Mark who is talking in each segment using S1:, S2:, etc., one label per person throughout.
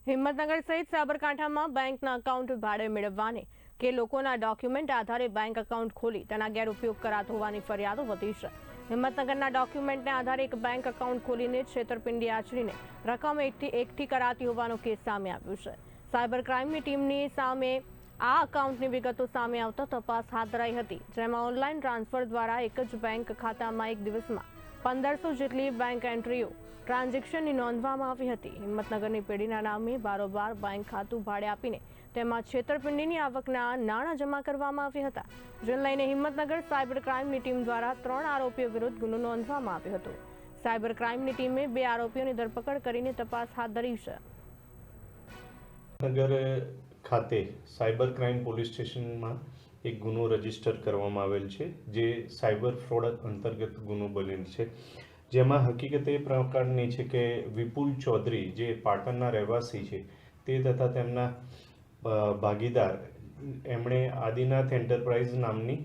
S1: હિંમતનગર સહિત સાબરકાંઠામાં બેંકના એકાઉન્ટ ભાડે મેળવવાને કે લોકોના ડોક્યુમેન્ટ આધારે બેંક એકાઉન્ટ ખોલી તેના ગેરઉપયોગ કરાતો હોવાની ફરિયાદો વધી છે। હિંમતનગરના ડોક્યુમેન્ટને આધારે એક બેંક એકાઉન્ટ ખોલીને છેતરપિંડી આચરીને રકમ એકઠી કરાતી હોવાનો કેસ સામે આવ્યો છે। સાયબર ક્રાઇમની ટીમની સામે આ એકાઉન્ટની વિગતો સામે આવતા તપાસ હાથ ધરાઈ હતી, જેમાં ઓનલાઈન ટ્રાન્સફર દ્વારા એક જ બેંક ખાતામાં એક દિવસમાં 1500 જેટલી બેંક એન્ટ્રીઓ ટ્રાન્ઝેક્શનની નોંધવામાં આવી હતી। હિંમતનગરની પેઢીના નામે બારોબાર બેંક ખાતું ભાડે આપીને તેમાં છેતરપિંડીની આવકના નાણાં જમા કરવામાં આવ્યા હતા, જેને લઈને હિંમતનગર સાયબર ક્રાઇમની ટીમ દ્વારા 3 આરોપીઓ વિરુદ્ધ ગુનો નોંધવામાં આવ્યો હતો। સાયબર ક્રાઇમની ટીમે 2 આરોપીઓની ધરપકડ કરીને તપાસ હાથ ધરી છે।
S2: નગર ખાતે સાયબર ક્રાઇમ પોલીસ સ્ટેશનમાં એક ગુનો રજીસ્ટર કરવામાં આવેલ છે, જે સાયબર ફ્રોડ અંતર્ગત ગુનો બનેલ છે, જેમાં હકીકત એ પ્રકારની છે કે વિપુલ ચૌધરી જે પાટણના રહેવાસી છે તે તથા તેમના ભાગીદાર એમણે આદિનાથ એન્ટરપ્રાઇઝ નામની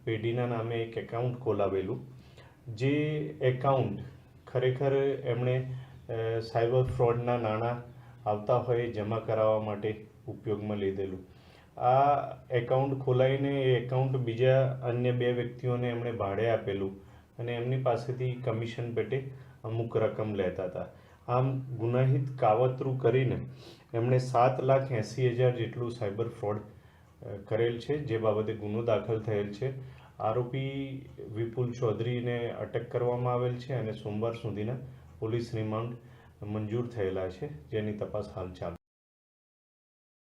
S2: પેઢીના નામે એક એકાઉન્ટ ખોલાવેલું, જે એકાઉન્ટ ખરેખર એમણે સાયબર ફ્રોડના નાણાં આવતા હોય જમા કરાવવા માટે ઉપયોગમાં લીધેલું। આ એકાઉન્ટ ખોલાઈને એ એકાઉન્ટ બીજા અન્ય 2 વ્યક્તિઓને એમણે ભાડે આપેલું અને એમની પાસેથી કમિશન પેટે અમુક રકમ લેતા હતા। આમ ગુનાહિત કાવતરું કરીને એમણે 7,80,000 જેટલું સાયબર ફ્રોડ કરેલ છે, જે બાબતે ગુનો દાખલ થયેલ છે। આરોપી વિપુલ ચૌધરીને અટક કરવામાં આવેલ છે અને સોમવાર સુધીના પોલીસ રિમાન્ડ મંજૂર થયેલા છે, જેની તપાસ હાલ ચાલુ